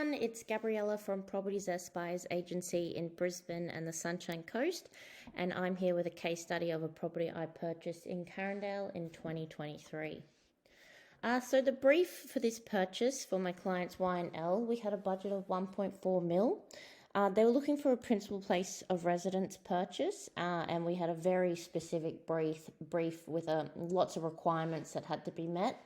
everyone, it's Gabriella from Properties That Aspires Agency in Brisbane and the Sunshine Coast, and I'm here with a case study of a property I purchased in Carindale in 2023. So the brief for this purchase for my clients Y&L, we had a budget of 1.4 mil. They were looking for a principal place of residence purchase, and we had a very specific brief with lots of requirements that had to be met.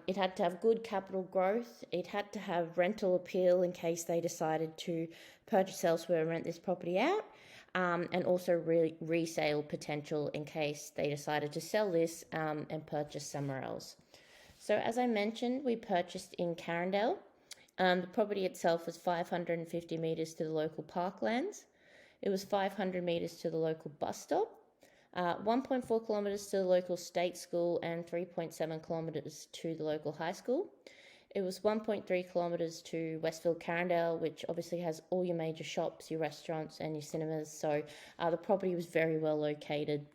It had to have good capital growth. It had to have rental appeal in case they decided to purchase elsewhere and rent this property out, and also resale potential in case they decided to sell this and purchase somewhere else. So as I mentioned, we purchased in Carindale. The property itself was 550 metres to the local parklands. It was 500 metres to the local bus stop, 1.4 kilometres to the local state school and 3.7 kilometres to the local high school. It was 1.3 kilometres to Westfield Carindale, which obviously has all your major shops, your restaurants and your cinemas. So the property was very well located.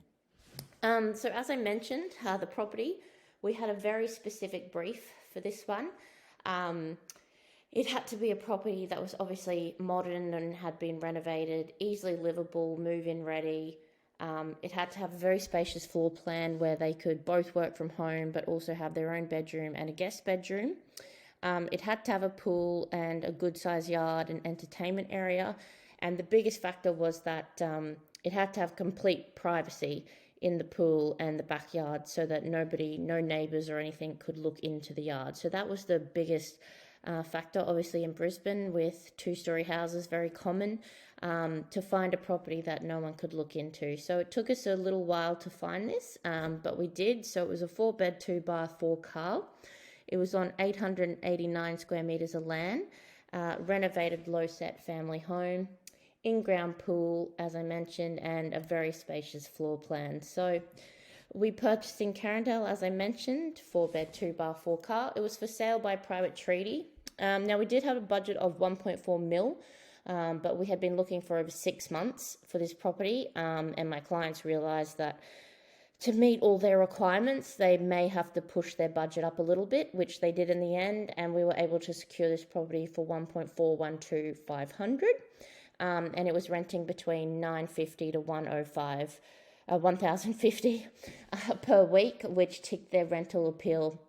So as I mentioned, the property, we had a very specific brief for this one. It had to be a property that was obviously modern and had been renovated, easily livable, move-in ready. It had to have a very spacious floor plan where they could both work from home but also have their own bedroom and a guest bedroom. It had to have a pool and a good size yard and entertainment area. And the biggest factor was that it had to have complete privacy in the pool and the backyard so that no neighbours or anything could look into the yard. So that was the biggest factor, obviously in Brisbane with two-storey houses, very common, to find a property that no one could look into. So it took us a little while to find this, but we did. So it was a 4-bed, 2-bar, 4-car. It was on 889 square metres of land, renovated low-set family home, in-ground pool, as I mentioned, and a very spacious floor plan. So we purchased in Carindale, as I mentioned, 4-bed, 2-bar, 4-car. It was for sale by private treaty. Now, we did have a budget of 1.4 mil, but we had been looking for over 6 months for this property, and my clients realised that to meet all their requirements, they may have to push their budget up a little bit, which they did in the end, and we were able to secure this property for 1.412,500, and it was renting between 950 to 1,050 per week, which ticked their rental appeal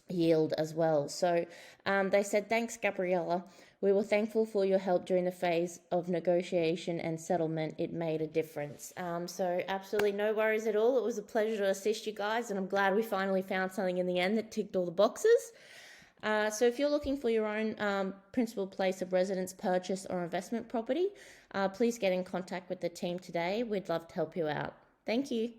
yield as well. So they said, "Thanks, Gabriella. We were thankful for your help during the phase of negotiation and settlement. It made a difference." So absolutely no worries at all. It was a pleasure to assist you guys, and I'm glad we finally found something in the end that ticked all the boxes. So if you're looking for your own principal place of residence purchase or investment property, please get in contact with the team today. We'd love to help you out. Thank you.